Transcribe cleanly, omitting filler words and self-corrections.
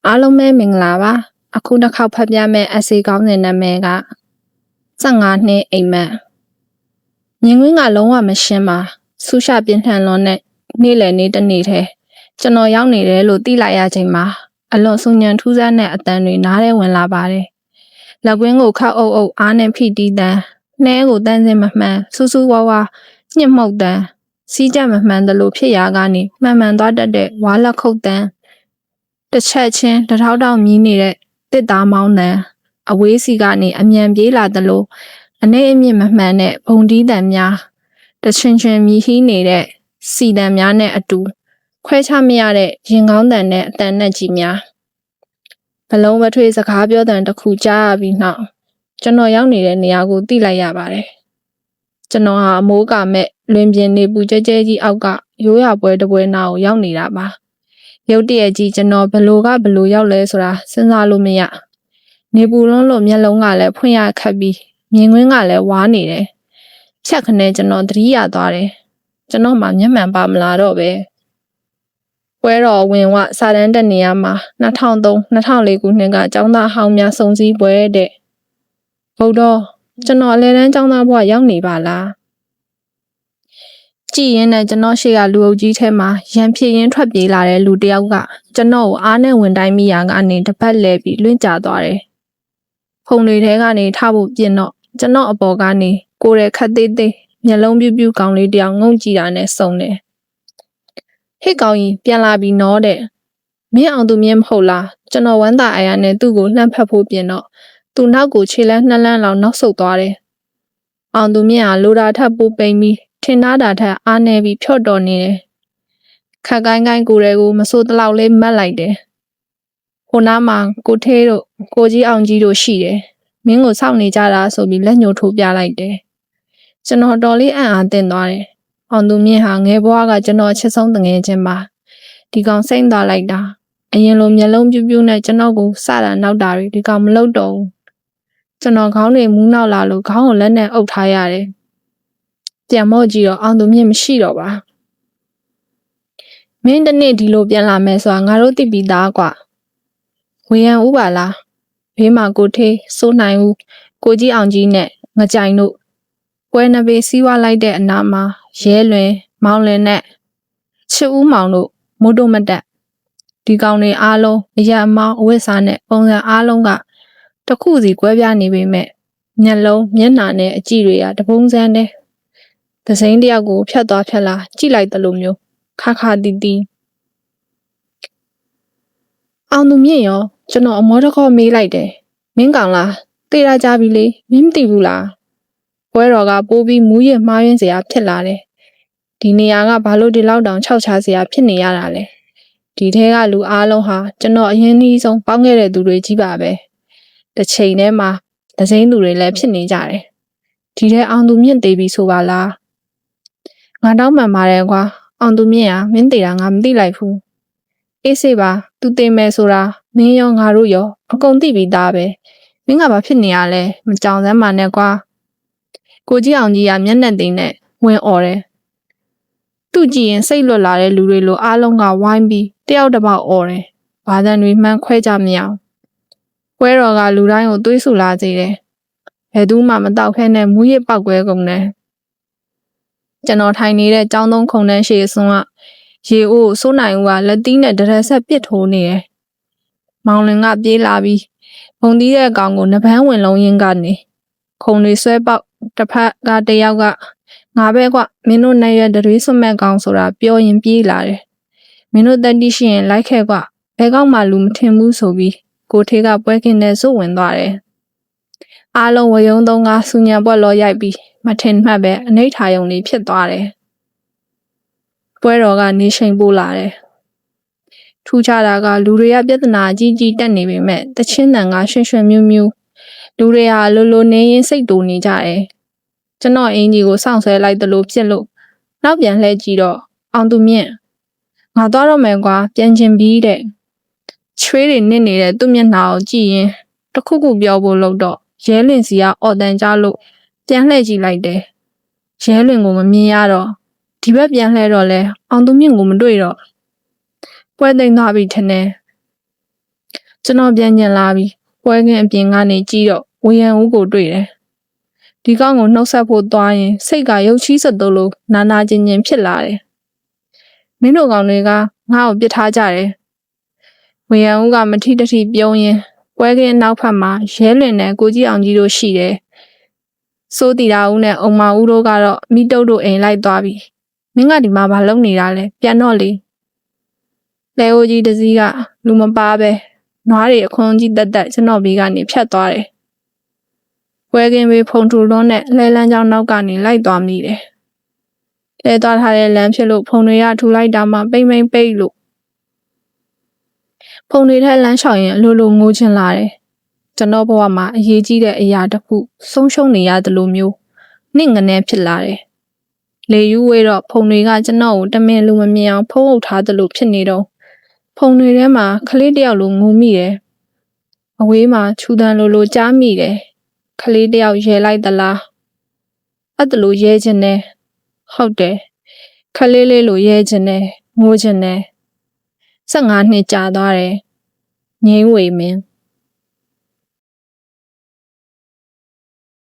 အားလုံးပဲမင်္ဂလာပါအခုတစ်ခေါက်ဖတ်ပြမယ့်အစီကောင်းတဲ့နာမည်က15နှစ်အိမ်မက်မြင်ကွင်းကလုံးဝမရှင်းပါဆူရှာပြင်းထန်လွန်တဲ့နေ့လည်နေ့တစ်နေ့ထဲကျွန်တော်ရောက်နေတယ်လို့သိလိုက်ရချိန်မှာအလွန်ဆူညံထူးဆန်းတဲ့အတန်တွေနားထဲဝင်လာပါတယ်လက်ကွင်းကိုခောက်အုပ်အုပ်အားနဲ့ဖိတီးတန်းနှဲကိုတန်းစင်မမှန်ဆူဆူဝါဝါညှစ်မှုတ်တန်းစီးကြမမှန်သလိုဖြစ်ရာကနေမှန်မှန်သွားတတ်တဲ့ဝါလက်ခုတ်တန်းတစ်ချက်ချင်းတထောက်ထောက်မြည်နေတဲ့တစ်သားမောင်းတန်းအဝေးစီကနေအမြန်ပြေးလာသလိုအနေအမြင့်မမှန်တဲ့ဘုံတီးတန်များတချင်ချင်မြည်ဟီးနေတဲ့စီတန်များနဲ့အတူခွဲခြားမရတဲ့ရင်ကောင်းတန်နဲ့အတန်နဲ့ကြီးများဘလုံးမထွေးစကားပြောတန်တစ်ခုကြားရပြီးနောက်ကျွန်တော်ရောက်နေတဲ့နေရာကိုသိလိုက်ရပါတယ်ကျွန်တော်ဟာအမိုးကမဲ့လွင်ပြင်နေပူကျဲကျဲကြီးအောက်ကရိုးရပွဲတပွဲနာကိုရောက်နေတာပါရုတ်တရက်ကြီးကျွန်တော်ဘလို့ရောက်လဲဆိုတာစဉ်းစားလို့မရနေပူလုံးလို့မျက်လုံးကလည်းဖွင့်ရခက်ပြီးမြင်ကွင်းကလည်းဝါနေတယ်ချက်ခနဲ့ကျွန်တော်သတိရသွားတယ်ကျွန်တော်မှမျက်မှန်ပါမလာတော့ပဲပွဲတော်ဝင်ဝစာတန်းတက်နေရမှာ2003-2004ခုနှစ်ကကျောင်းသားဟောင်းများစုံစည်းပွဲတဲ့ဟုတ်တော့ကျွန်တော်အလဲတန်းကျောင်းသားဘဝရောက်နေပါလားကြည်ရင်နဲ့ကျွန်တော်ရှေ့ကလူအုပ်ကြီးထဲမှာရန်ဖြစ်ရင်းထွက်ပြေးလာတဲ့လူတစ်ယောက်ကကျွန်တော်ကိုအားနဲ့ဝင်တိုင်းမိရာကနေတပတ်လဲပြီးလွင့်ကျသွားတယ်။ဖုန်တွေထဲကနေထားဖို့ပြင်တော့ကျွန်တော်အပေါ်ကနေကိုယ်ရဲ့ခက်သေးသေးမျက်လုံးပြူးပြူးကောင်လေးတယောက်ငုံကြည့်တာနဲ့စုံတယ်။ဟစ်ကောင်ကြီးပြန်လာပြီးနော်တဲ့။မင်းအောင်သူမြင်မဟုတ်လားကျွန်တော်ဝမ်းသာအားရနဲ့သူ့ကိုလှမ်းဖက်ဖို့ပြင်တော့သူနောက်ကိုခြေလန်း2လမ်းလောက်နောက်ဆုတ်သွားတယ်။အောင်သူမြင်ဟာလိုတာထပ်ပိုးပိန်ပြီးထင်သားတာထက်အားနေပြီးဖြော့တော်နေတယ်ခက်ကိုင်းကိုင်းကိုယ်တွေကိုမစိုးတလောက်လေးမတ်လိုက်တယ်ဟိုနားမှာကိုထေးတို့ကိုကြီးအောင်ကြီးတို့ရှိတယ်မင်းကိုစောင့်နေကြတာဆိုပြီးလက်ညှိုးထိုးပြလိုက်တယ်ကျွန်တော်တော်လေးအံ့အားသင့်သွားတယ်အောင်သူမြင့်ဟာငယ်ဘွားကကျွန်တော်အချစ်ဆုံးတငယ်ချင်းပါဒီကောင်စိမ့်သွားလိုက်တာအရင်လိုမျက်လုံးပြူးပြူးနဲ့ကျွန်တော်ကိုစတာနောက်တာတွေဒီကောင်မလုပ်တော့ဘူးကျွန်တော်ခေါင်းတွေမူးနောက်လာလို့ခေါင်းကိုလက်နဲ့အုပ်ထားရတယ်ပြန်မော့ကြည့်တော့အောင်သူမြင့်မရှိတော့ပါမင်းတနေ့ဒီလိုပြန်လာမယ်ဆိုတာငါတို့သိပြီးသားကွာဝေယံဦးပါလားဘေးမှာကိုထေးစိုးနိုင်ဦးကိုကြီးအောင်ကြီးနဲ့ငကြိုင်တို့ပွဲနှစ်ပေစီးဝါလိုက်တဲ့အနားမှာရဲလွင်မောင်လင်နဲ့ချစ်ဦးမောင်တို့မိုးတို့မတက်ဒီကောင်တွေအားလုံးအရက်အမောင်းအဝတ်စားနဲ့ပုံစံအားလုံးကတစ်ခုစီကွဲပြားနေပေမဲ့မျက်လုံးမျက်နှာနဲ့အကြည့်တွေကတပုံစံတဲ့သစိမ်းတယောက်ကိုဖြတ်သွားဖြတ်လာကြည့်လိုက်သလိုမျိုးခါခါတီးတီးအောင်သူမြင့်ရောကျွန်တော်အမောတခေါမေးလိုက်တယ်မင်းကောင်လားတေးရကြပြီလေမင်းမသိဘူးလားပွဲတော်ကပိုးပြီးမူးရမှားရင်းစရာဖြစ်လာတယ်ဒီနေရာကဘာလို့ဒီလောက်တောင်ခြောက်ခြားစရာဖြစ်နေရတာလဲဒီထဲကလူအားလုံးဟာကျွန်တော်အရင်နှီးဆုံးပေါင်းခဲ့တဲ့သူတွေကြီးပါပဲတစ်ချိန်တည်းမှာသစိမ်းသူတွေလည်းဖြစ်နေကြတယ်ဒီထဲအောင်သူမြင့်သေးပြီဆိုပါလားငါတောင်းပန်ပါတယ်ကွာအောင်သူမြင့်ဟာမင်းသေးတာငါမသိလိုက်ဘူးအေးစေးပါသူသိမယ်ဆိုတာမင်းရောငါတို့ရောအကုန်သိပြီးသားပဲမင်းကဘာဖြစ်နေရလဲမကြောင်စမ်းပါနဲ့ကွာကိုကြီးအောင်ကြီးကမျက်နှာသိမ်းနဲ့ဝင်អော်တယ်သူ့ကြည့်ရင်စိတ်လွတ်လာတဲ့လူတွေလိုအားလုံးကဝိုင်းပြီးတယောက်တစ်ပေါက်អော်တယ်ဘာသာတွေမှန်းခွဲကြမရအောင်ပွဲတော်ကလူတိုင်းကိုသွေးဆူလာစေတယ်ဘယ်သူမှမတောက်ခဲနဲ့မူးရစ်ပောက်ကွဲကုန်တယ်ကျွန်တော်ထိုင်နေတဲ့ကျောင်းသုံးခုံတန်းရှေ့စွန်းကရေအိုးစိုးနိုင်ဦးကလက်သီးနဲ့တရက်ဆက်ပစ်ထိုးနေတယ်။မောင်လင်ကပြေးလာပြီးဘုံသီးတဲ့ကောင်ကိုနှပန်းဝင်လုံးရင်းကနေခုံတွေဆွဲပေါက်တစ်ဖက်ကတယောက်ကငါပဲကွမင်းတို့နဲ့ရတရွေးစွမဲ့ကောင်ဆိုတာပြောရင်ပြေးလာတယ်။မင်းတို့တက်တိရှိရင်လိုက်ခဲ့ကွဘဲကောင်မှလူမထင်ဘူးဆိုပြီးကိုထေးကပွဲကင်းနဲ့စုဝင်သွားတယ်။အားလုံးဝယုံသုံးကစူညံပွက်လောရိုက်ပြီးမထင်မှတ်ပဲအနိဋ္ဌာယုံလေးဖြစ်သွားတယ်။ပွဲတော်ကနေရှိန်ပို့လာတယ်။ထူးခြားတာကလူတွေကပြဿနာကြီးကြီးတက်နေပေမဲ့တချင်းတန်ကရွှင်ရွှင်မြူးမြူးလူတွေဟာလိုလိုနေရင်စိတ်တူနေကြတယ်။ကျွန်တော်အင်ကြီးကိုစောင့်ဆွဲလိုက်သလိုဖြစ်လို့နောက်ပြန်လှည့်ကြည့်တော့အောင်သူမြင့်ငါသွားတော့မယ်ကွာပြန်ကျင်ပြီးတဲ့ချွေးတွေနစ်နေတဲ့သူ့မျက်နှာကိုကြည့်ရင်တခုခုပြောဖို့လို့တော့ရဲလင်စီကအော်တန်ကြလို့ပြန်လှည့်ကြည့်လိုက်တယ်။ရဲလွင်ကိုမမြင်ရတော့ဒီဘက်ပြန်လှည့်တော့လဲအောင်သူမြင့်ကိုမတွေ့တော့ပွဲသိမ်းသွားပြီထင်တယ် ကျွန်တော်ပြန်ကျင်လာပြီးပွဲကင်းအပြင်ကနေကြည့်တော့ဝေယံဦးကိုတွေ့တယ်ဒီကောင်ကိုနှုတ်ဆက်ဖို့သွားရင်စိတ်ကရုပ်ချီးစက်တုံးလို့နာနာကျင်ကျင်ဖြစ်လာတယ်မင်းတို့ကောင်တွေကငါ့ကိုပစ်ထားကြတယ်ဝေယံဦးကမထီတထီပြုံးရင်ပွဲကင်းနောက်ဖက်မှာရဲလင်နဲ့ကိုကြီးအောင်ကြီးတို့ရှိတယ်စိုးတီတာဦးနဲ့အုံမဦးတို့ကတော့မိတုတ်တို့အိမ်လိုက်သွားပြီမင်းကဒီမှာဘာလုပ်နေတာလဲပြန်တော့လေလဲအိုကြီးတစည်းကလူမပါပဲနွားတွေအခွန်ကြီးတက်တက်ကျွန်တော်ဘေးကနေဖြတ်သွားတယ်ပွဲကင်းဘေးဖုံထူလွန်းနဲ့လဲလန်းချောင်းနောက်ကနေလိုက်သွားမိတယ်လဲသွားထားတဲ့လမ်းဖြစ်လို့ဖုံတွေကထူလိုက်တာမှပိမ့်ပိတ်လို့ဖုံတွေထက်လမ်းလျှောက်ရင်အလိုလိုငိုချင်လာတယ်ကျွန်တော်ဘဝမှာအရေးကြီးတဲ့အရာတစ်ခုဆုံးရှုံးနေရတယ်လို့မျိုးနှင့်ငနဲ့ဖြစ်လာတယ်လေယူဝေးတော့ဖုံတွေကကျွန်တော်ကိုတမင်လူမမြင်အောင်ဖုံးအုပ်ထားသလိုဖြစ်နေတော့ဖုံတွေထဲမှာကလေးတယောက်လိုငိုမိတယ်အဝေးမှာခြူတန်လိုကြားမိတယ်ကလေးတယောက်ရဲလိုက်သလားအဲ့တလိုရဲခြင်းနဲ့ဟုတ်တယ်ကလေးလေးလိုရဲခြင်းနဲ့ငိုခြင်းနဲ့15နှစ်ကြာသွားတယ်ငိမ့်ဝေမင်း